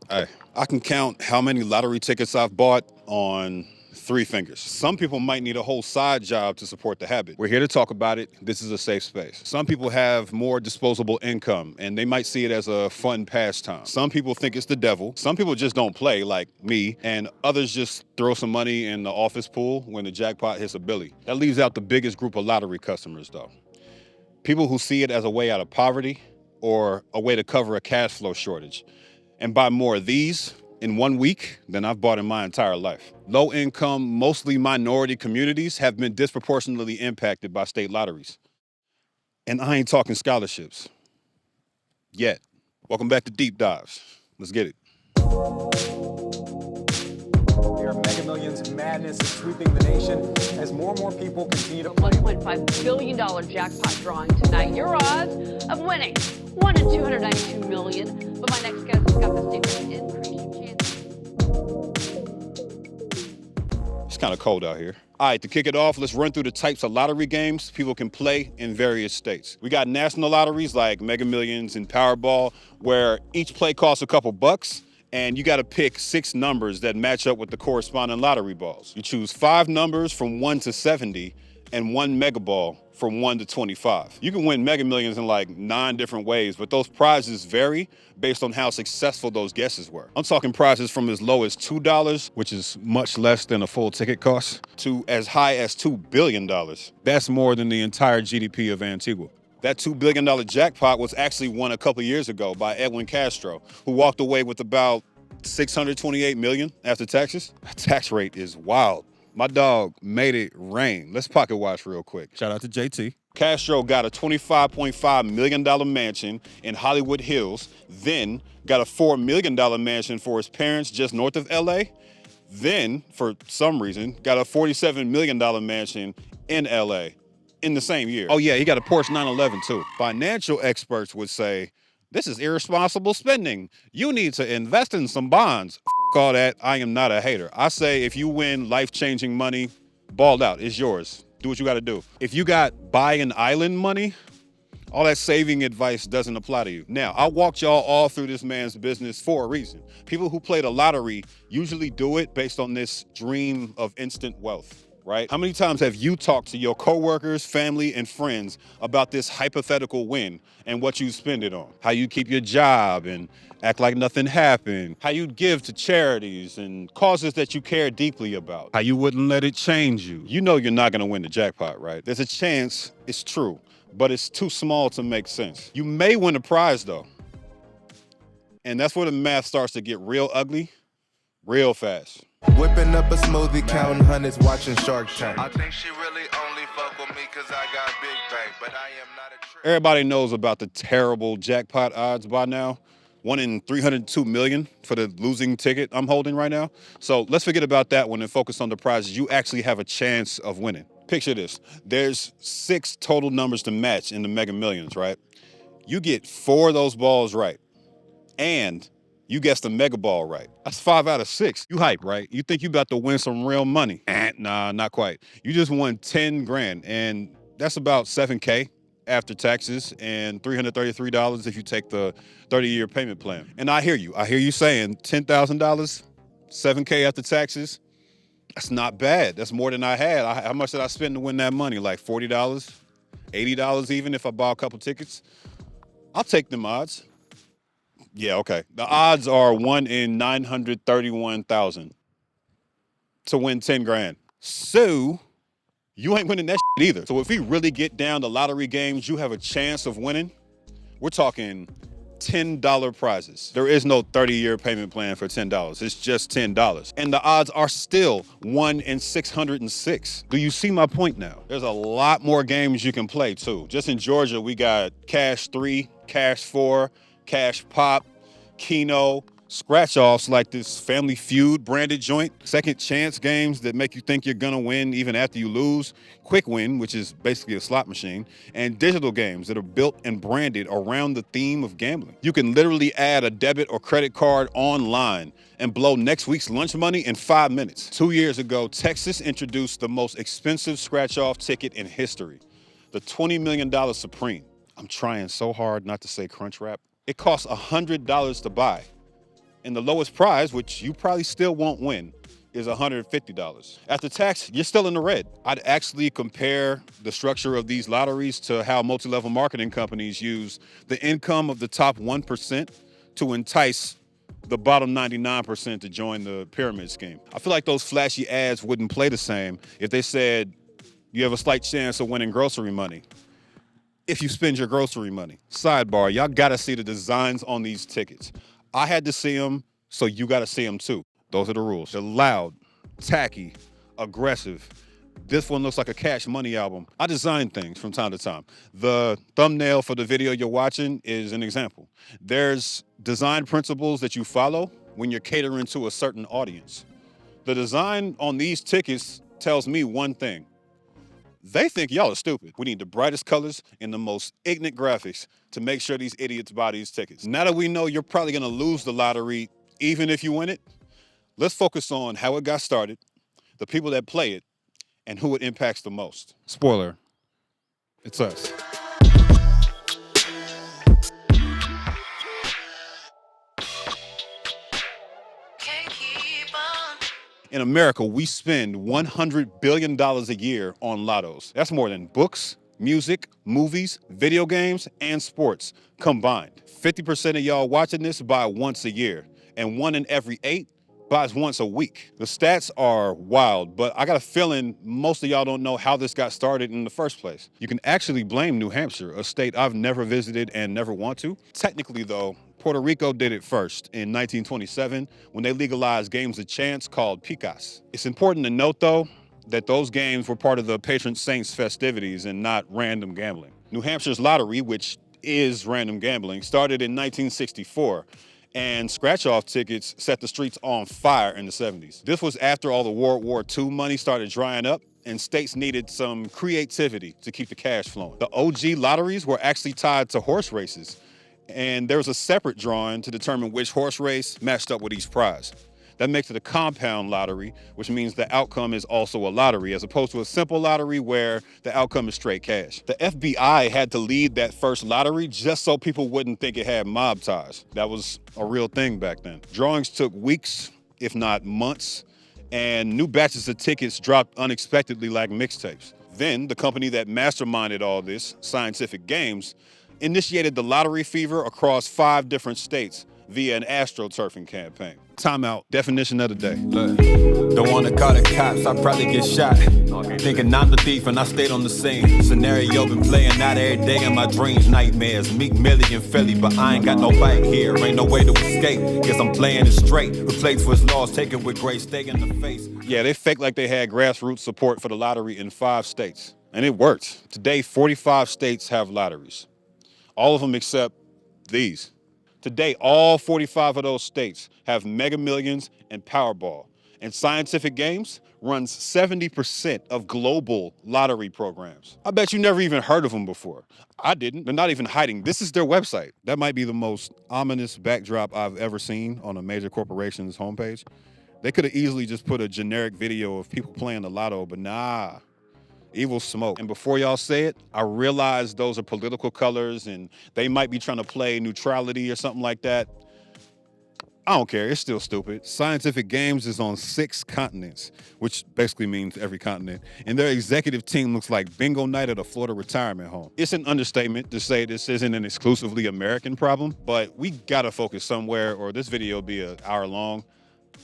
Hey, I can count how many lottery tickets I've bought on 3 fingers. Some people might need a whole side job to support the habit. We're here to talk about it. This is a safe space. Some people have more disposable income and they might see it as a fun pastime. Some people think it's the devil. Some people just don't play, like me, and others just throw some money in the office pool when the jackpot hits a billy. That leaves out the biggest group of lottery customers, though. People who see it as a way out of poverty or a way to cover a cash flow shortage, and buy more of these in 1 week than I've bought in my entire life. Low income, mostly minority communities have been disproportionately impacted by state lotteries. And I ain't talking scholarships yet. Welcome back to Deep Dives. Let's get it. Their Mega Millions madness is sweeping the nation as more and more people continue to play. $1.5 billion jackpot drawing tonight. Your odds of winning, 1 in 292 million. But my next guest has got the statement increasing chances. It's kind of cold out here. All right, to kick it off, let's run through the types of lottery games people can play in various states. We got national lotteries like Mega Millions and Powerball, where each play costs a couple bucks, and you got to pick 6 numbers that match up with the corresponding lottery balls. You choose 5 numbers from 1 to 70 and 1 mega ball from 1 to 25. You can win Mega Millions in like 9 different ways, but those prizes vary based on how successful those guesses were. I'm talking prizes from as low as $2, which is much less than a full ticket cost, to as high as $2 billion. That's more than the entire GDP of Antigua. That $2 billion jackpot was actually won a couple years ago by Edwin Castro, who walked away with about $628 million after taxes. That tax rate is wild. My dog made it rain. Let's pocket watch real quick. Shout out to JT. Castro got a $25.5 million mansion in Hollywood Hills, then got a $4 million mansion for his parents just north of LA, then, for some reason, got a $47 million mansion in LA in the same year. Oh yeah, he got a Porsche 911 too. Financial experts would say, this is irresponsible spending. You need to invest in some bonds. All that, I am not a hater. I say if you win life-changing money, ball out, it's yours. Do what you gotta do. If you got buy an island money, all that saving advice doesn't apply to you. Now, I walked y'all all through this man's business for a reason. People who play the lottery usually do it based on this dream of instant wealth. Right? How many times have you talked to your coworkers, family, and friends about this hypothetical win and what you spend it on? How you keep your job and act like nothing happened. How you'd give to charities and causes that you care deeply about. How you wouldn't let it change you. You know you're not gonna win the jackpot, right? There's a chance it's true, but it's too small to make sense. You may win a prize though. And that's where the math starts to get real ugly, real fast. Whipping up a smoothie, counting hundreds, watching Shark Tank. I think she really only fuck with me cause I got big bank, but I am not a trick. Everybody knows about the terrible jackpot odds by now. 1 in 302 million for the losing ticket I'm holding right now. So let's forget about that one and focus on the prizes you actually have a chance of winning. Picture this. There's 6 total numbers to match in the Mega Millions, right? You get 4 of those balls right. And you guessed the mega ball right. That's 5 out of 6. You hype, right? You think you about to win some real money. Nah, not quite. You just won 10 grand, and that's about $7K after taxes and $333 if you take the 30-year payment plan. And I hear you. I hear you saying $10,000, $7K after taxes. That's not bad. That's more than I had. How much did I spend to win that money? Like $40, $80 even if I bought a couple tickets? I'll take them odds. Yeah, okay. The odds are 1 in 931,000 to win 10 grand. So you ain't winning that shit either. So if we really get down to lottery games, you have a chance of winning. We're talking $10 prizes. There is no 30-year payment plan for $10. It's just $10. And the odds are still 1 in 606. Do you see my point now? There's a lot more games you can play too. Just in Georgia, we got Cash 3, Cash 4, Cash Pop, Keno, scratch-offs like this Family Feud branded joint, second chance games that make you think you're gonna win even after you lose, Quick Win, which is basically a slot machine, and digital games that are built and branded around the theme of gambling. You can literally add a debit or credit card online and blow next week's lunch money in 5 minutes. 2 years ago, Texas introduced the most expensive scratch-off ticket in history, the $20 million Supreme. I'm trying so hard not to say Crunchwrap. It costs $100 to buy. And the lowest prize, which you probably still won't win, is $150. After tax, you're still in the red. I'd actually compare the structure of these lotteries to how multi-level marketing companies use the income of the top 1% to entice the bottom 99% to join the pyramid scheme. I feel like those flashy ads wouldn't play the same if they said you have a slight chance of winning grocery money if you spend your grocery money. Sidebar, y'all gotta see the designs on these tickets. I had to see them, so you gotta see them too. Those are the rules. They're loud, tacky, aggressive. This one looks like a Cash Money album. I design things from time to time. The thumbnail for the video you're watching is an example. There's design principles that you follow when you're catering to a certain audience. The design on these tickets tells me one thing. They think y'all are stupid. We need the brightest colors and the most ignorant graphics to make sure these idiots buy these tickets. Now that we know you're probably gonna lose the lottery, even if you win it, let's focus on how it got started, the people that play it, and who it impacts the most. Spoiler, it's us. In America, we spend $100 billion a year on lottos. That's more than books, music, movies, video games, and sports combined. 50% of y'all watching this buy once a year, and 1 in every 8 buys once a week. The stats are wild, but I got a feeling most of y'all don't know how this got started in the first place. You can actually blame New Hampshire, a state I've never visited and never want to. Technically though, Puerto Rico did it first in 1927 when they legalized games of chance called picas. It's important to note though that those games were part of the patron saint's festivities and not random gambling. New Hampshire's lottery, which is random gambling, started in 1964. And scratch-off tickets set the streets on fire in the 70s. This was after all the World War II money started drying up and states needed some creativity to keep the cash flowing. The OG lotteries were actually tied to horse races, and there was a separate drawing to determine which horse race matched up with each prize. That makes it a compound lottery, which means the outcome is also a lottery, as opposed to a simple lottery where the outcome is straight cash. The FBI had to lead that first lottery just so people wouldn't think it had mob ties. That was a real thing back then. Drawings took weeks, if not months, and new batches of tickets dropped unexpectedly like mixtapes. Then the company that masterminded all this, Scientific Games, initiated the lottery fever across 5 different states via an Astroturfing campaign. Timeout, definition of the day. Look, don't wanna call the cops, I probably get shot. Thinking I'm the thief and I stayed on the scene. Scenario been playing out every day in my dreams, nightmares. Meek Millie and Philly, but I ain't got no fight here. Ain't no way to escape, guess I'm playing it straight. Replace what's lost, take it with grace, stay in the face. Yeah, they faked like they had grassroots support for the lottery in 5 states. And it worked. Today, 45 states have lotteries. All of them except these. Today, all 45 of those states have Mega Millions and Powerball. And Scientific Games runs 70% of global lottery programs. I bet you never even heard of them before. I didn't. They're not even hiding. This is their website. That might be the most ominous backdrop I've ever seen on a major corporation's homepage. They could have easily just put a generic video of people playing the lotto, but nah. Evil smoke. And before y'all say it, I realize those are political colors and they might be trying to play neutrality or something like that. I don't care, it's still stupid. Scientific Games is on 6 continents, which basically means every continent. And their executive team looks like bingo night at a Florida retirement home. It's an understatement to say this isn't an exclusively American problem, but we gotta focus somewhere or this video will be an hour long.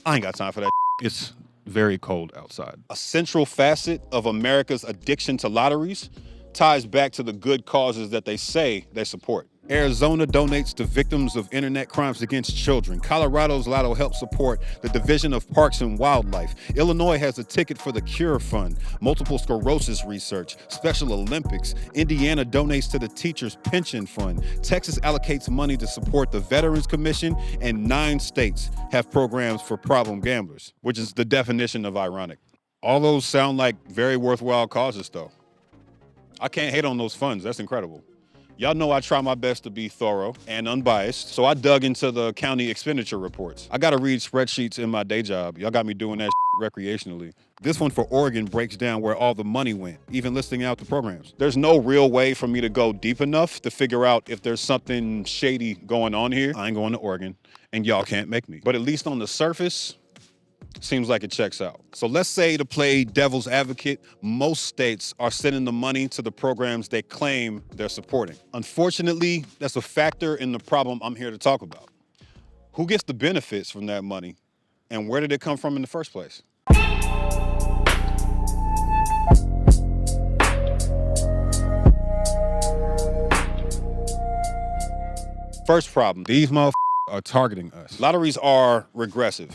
I ain't got time for that. It's very cold outside. A central facet of America's addiction to lotteries ties back to the good causes that they say they support. Arizona donates to victims of internet crimes against children. Colorado's Lotto helps support the Division of Parks and Wildlife. Illinois has a ticket for the Cure Fund, multiple sclerosis research, Special Olympics. Indiana donates to the Teachers Pension Fund. Texas allocates money to support the Veterans Commission, and 9 states have programs for problem gamblers, which is the definition of ironic. All those sound like very worthwhile causes though. I can't hate on those funds, that's incredible. Y'all know I try my best to be thorough and unbiased, so I dug into the county expenditure reports. I gotta read spreadsheets in my day job. Y'all got me doing that recreationally. This one for Oregon breaks down where all the money went, even listing out the programs. There's no real way for me to go deep enough to figure out if there's something shady going on here. I ain't going to Oregon, and y'all can't make me. But at least on the surface, seems like it checks out. So let's say, to play devil's advocate, most states are sending the money to the programs they claim they're supporting. Unfortunately, that's a factor in the problem I'm here to talk about. Who gets the benefits from that money, and where did it come from in the first place? First problem, these motherfuckers are targeting us. Lotteries are regressive.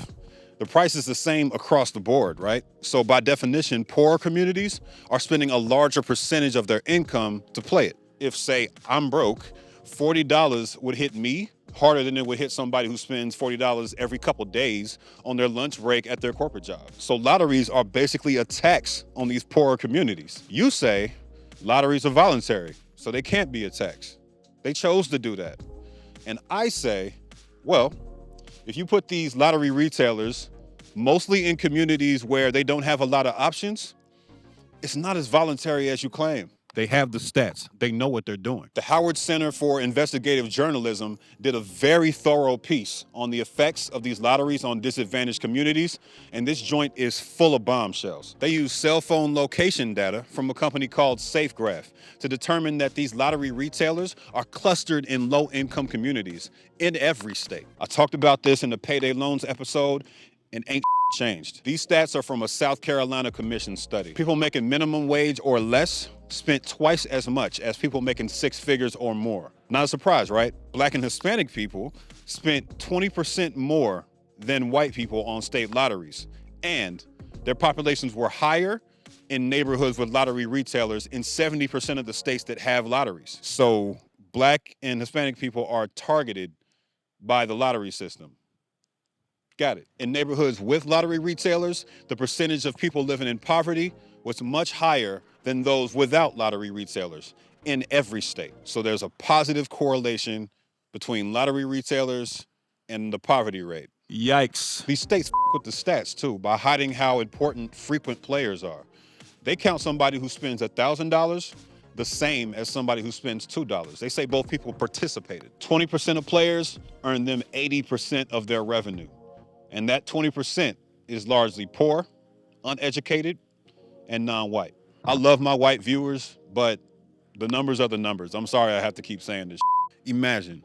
The price is the same across the board, right? So by definition, poorer communities are spending a larger percentage of their income to play it. If, say, I'm broke, $40 would hit me harder than it would hit somebody who spends $40 every couple days on their lunch break at their corporate job. So lotteries are basically a tax on these poorer communities. You say lotteries are voluntary, so they can't be a tax. They chose to do that. And I say, well, if you put these lottery retailers mostly in communities where they don't have a lot of options, it's not as voluntary as you claim. They have the stats. They know what they're doing. The Howard Center for Investigative Journalism did a very thorough piece on the effects of these lotteries on disadvantaged communities, and this joint is full of bombshells. They use cell phone location data from a company called SafeGraph to determine that these lottery retailers are clustered in low-income communities in every state. I talked about this in the Payday Loans episode, and ain't changed. These stats are from a South Carolina Commission study. People making minimum wage or less spent twice as much as people making six figures or more. Not a surprise, right? Black and Hispanic people spent 20% more than white people on state lotteries, and their populations were higher in neighborhoods with lottery retailers in 70% of the states that have lotteries. So Black and Hispanic people are targeted by the lottery system. Got it. In neighborhoods with lottery retailers, the percentage of people living in poverty was much higher than those without lottery retailers in every state. So there's a positive correlation between lottery retailers and the poverty rate. Yikes. These states with the stats too by hiding how important frequent players are. They count somebody who spends $1,000 the same as somebody who spends $2. They say both people participated. 20% of players earn them 80% of their revenue. And that 20% is largely poor, uneducated, and non-white. I love my white viewers, but the numbers are the numbers. I'm sorry I have to keep saying this. Imagine,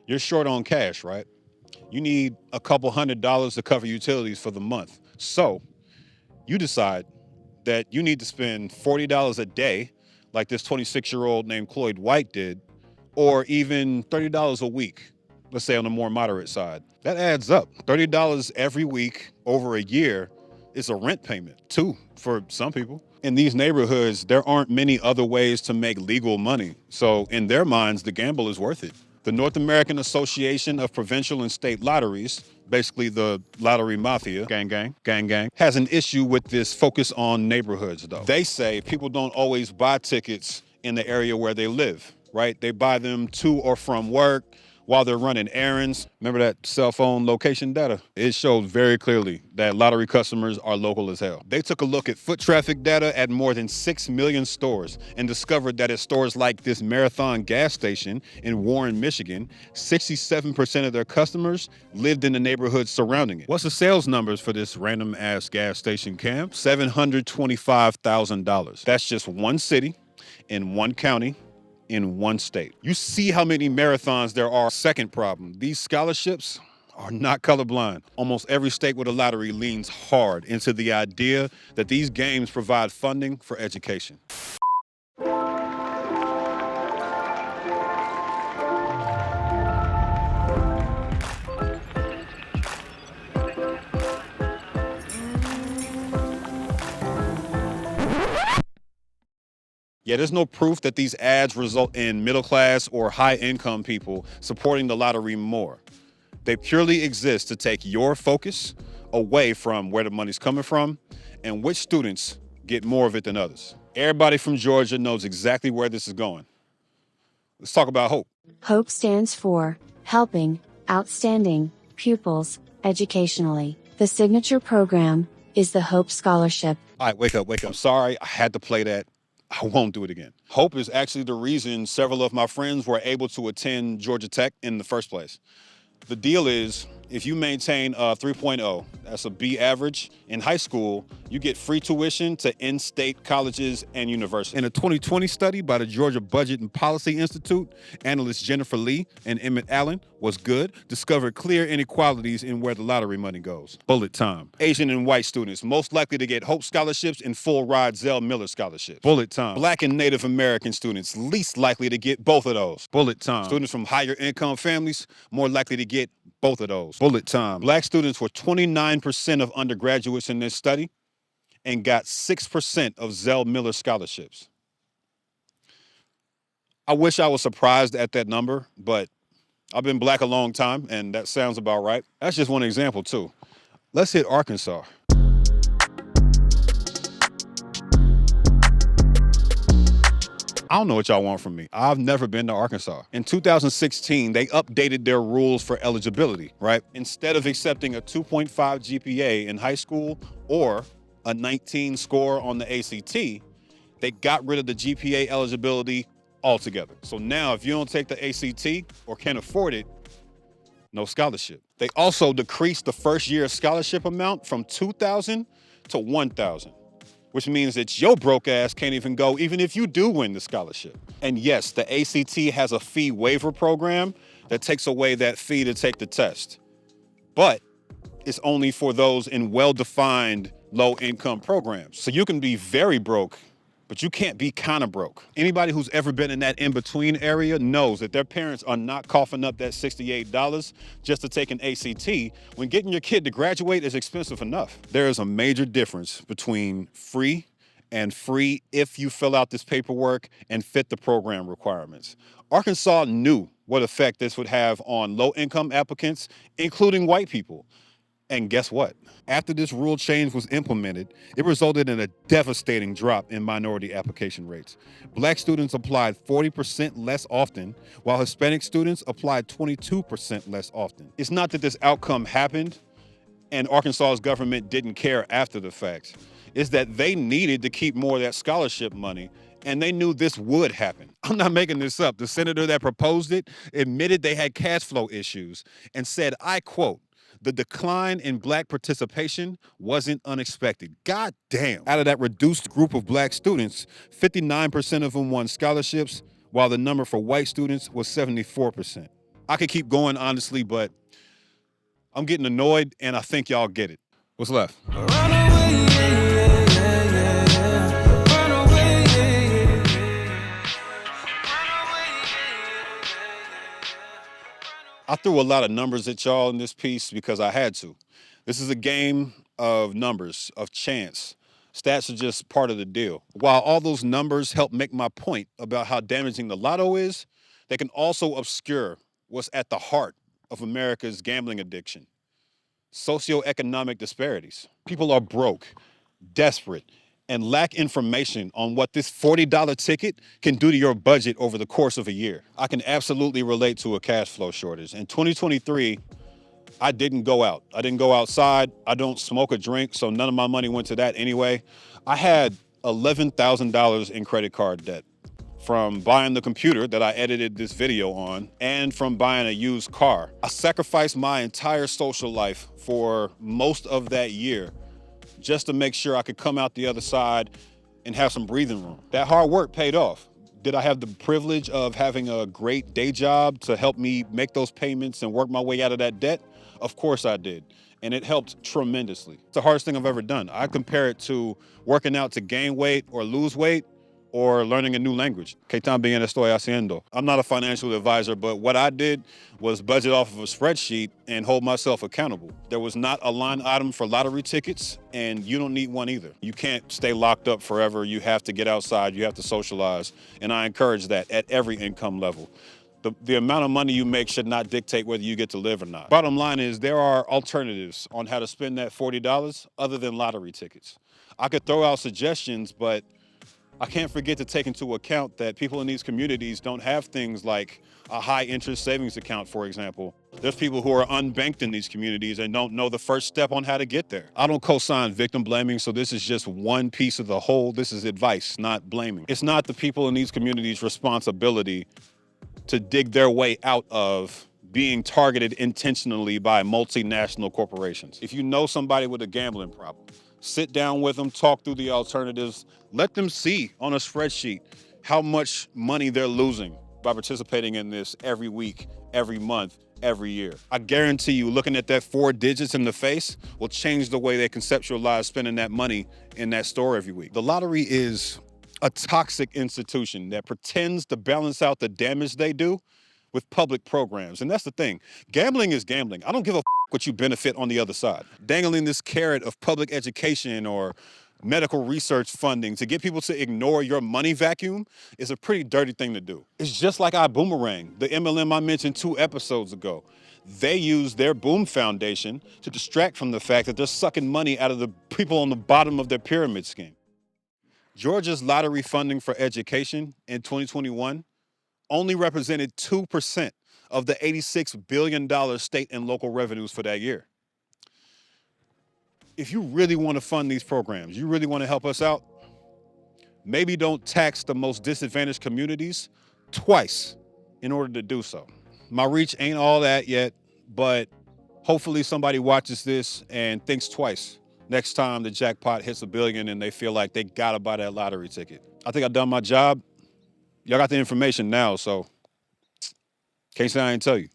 you're short on cash, right? You need a couple $100s to cover utilities for the month. So you decide that you need to spend $40 a day, like this 26-year-old named Cloyd White did, or even $30 a week, let's say on the more moderate side. That adds up. $30 every week over a year is a rent payment, too, for some people. In these neighborhoods, there aren't many other ways to make legal money. So in their minds, the gamble is worth it. The North American Association of Provincial and State Lotteries, basically the lottery mafia, gang, has an issue with this focus on neighborhoods, though. They say people don't always buy tickets in the area where they live, right? They buy them to or from work, while they're running errands. Remember that cell phone location data? It shows very clearly that lottery customers are local as hell. They took a look at foot traffic data at more than 6 million stores and discovered that at stores like this Marathon gas station in Warren, Michigan, 67% of their customers lived in the neighborhoods surrounding it. What's the sales numbers for this random ass gas station, Cam? $725,000. That's just one city in one county in one state. You see how many marathons there are. Second problem, these scholarships are not colorblind. Almost every state with a lottery leans hard into the idea that these games provide funding for education. Yeah, there's no proof that these ads result in middle-class or high-income people supporting the lottery more. They purely exist to take your focus away from where the money's coming from and which students get more of it than others. Everybody from Georgia knows exactly where this is going. Let's talk about HOPE. HOPE stands for Helping Outstanding Pupils Educationally. The signature program is the Hope Scholarship. All right, wake up. I'm sorry, I had to play that. I won't do it again. Hope is actually the reason several of my friends were able to attend Georgia Tech in the first place. The deal is, if you maintain a 3.0, that's a B average, in high school, you get free tuition to in-state colleges and universities. In a 2020 study by the Georgia Budget and Policy Institute, analysts Jennifer Lee and Emmett Allen was good, discovered clear inequalities in where the lottery money goes. Bullet time. Asian and white students most likely to get Hope scholarships and full-ride Zell Miller scholarships. Bullet time. Black and Native American students least likely to get both of those. Bullet time. Students from higher income families more likely to get both of those. Bullet time. Black students were 29% of undergraduates in this study and got 6% of Zell Miller scholarships. I wish I was surprised at that number, but I've been black a long time, and that sounds about right. That's just one example, too. Let's hit Arkansas. I don't know what y'all want from me. I've never been to Arkansas. In 2016, they updated their rules for eligibility, right? Instead of accepting a 2.5 GPA in high school or a 19 score on the ACT, they got rid of the GPA eligibility altogether. So now if you don't take the ACT or can't afford it, no scholarship. They also decreased the first year scholarship amount from $2,000 to $1,000. Which means that your broke ass can't even go even if you do win the scholarship. And yes, the ACT has a fee waiver program that takes away that fee to take the test. But it's only for those in well-defined low-income programs. So you can be very broke, but you can't be kind of broke. Anybody who's ever been in that in-between area knows that their parents are not coughing up that $68 just to take an ACT when getting your kid to graduate is expensive enough. There is a major difference between free and free if you fill out this paperwork and fit the program requirements. Arkansas knew what effect this would have on low-income applicants, including white people. And guess what? After this rule change was implemented, it resulted in a devastating drop in minority application rates. Black students applied 40% less often, while Hispanic students applied 22% less often. It's not that this outcome happened and Arkansas's government didn't care after the fact. It's that they needed to keep more of that scholarship money, and they knew this would happen. I'm not making this up. The senator that proposed it admitted they had cash flow issues and said, I quote, "The decline in black participation wasn't unexpected." God damn. Out of that reduced group of black students, 59% of them won scholarships, while the number for white students was 74%. I could keep going, honestly, but I'm getting annoyed, and I think y'all get it. What's left? I threw a lot of numbers at y'all in this piece because I had to. This is a game of numbers, of chance. Stats are just part of the deal. While all those numbers help make my point about how damaging the lotto is, they can also obscure what's at the heart of America's gambling addiction: socioeconomic disparities. People are broke, desperate, and lack information on what this $40 ticket can do to your budget over the course of a year. I can absolutely relate to a cash flow shortage. In 2023, I didn't go out. I didn't go outside. I don't smoke or drink, so none of my money went to that anyway. I had $11,000 in credit card debt from buying the computer that I edited this video on and from buying a used car. I sacrificed my entire social life for most of that year just to make sure I could come out the other side and have some breathing room. That hard work paid off. Did I have the privilege of having a great day job to help me make those payments and work my way out of that debt? Of course I did. And it helped tremendously. It's the hardest thing I've ever done. I compare it to working out to gain weight or lose weight, or learning a new language. ¿Qué tan bien estoy haciendo? I'm not a financial advisor, but what I did was budget off of a spreadsheet and hold myself accountable. There was not a line item for lottery tickets, and you don't need one either. You can't stay locked up forever. You have to get outside. You have to socialize. And I encourage that at every income level. The amount of money you make should not dictate whether you get to live or not. Bottom line is there are alternatives on how to spend that $40 other than lottery tickets. I could throw out suggestions, but I can't forget to take into account that people in these communities don't have things like a high interest savings account, for example. There's people who are unbanked in these communities and don't know the first step on how to get there. I don't co-sign victim blaming, so this is just one piece of the whole. This is advice, not blaming. It's not the people in these communities' responsibility to dig their way out of being targeted intentionally by multinational corporations. If you know somebody with a gambling problem, sit down with them, talk through the alternatives, let them see on a spreadsheet how much money they're losing by participating in this every week, every month, every year. I guarantee you, looking at that 4 digits in the face will change the way they conceptualize spending that money in that store every week. The lottery is a toxic institution that pretends to balance out the damage they do with public programs. And that's the thing. Gambling is gambling. I don't give a what you benefit on the other side. Dangling this carrot of public education or medical research funding to get people to ignore your money vacuum is a pretty dirty thing to do. It's just like iBoomerang, the MLM I mentioned 2 episodes ago. They use their Boom Foundation to distract from the fact that they're sucking money out of the people on the bottom of their pyramid scheme. Georgia's lottery funding for education in 2021 only represented 2% of the $86 billion state and local revenues for that year. If you really want to fund these programs, you really want to help us out, maybe don't tax the most disadvantaged communities twice in order to do so. My reach ain't all that yet, but hopefully somebody watches this and thinks twice next time the jackpot hits $1 billion and they feel like they gotta buy that lottery ticket. I think I've done my job. Y'all got the information now, so can't say I ain't tell you.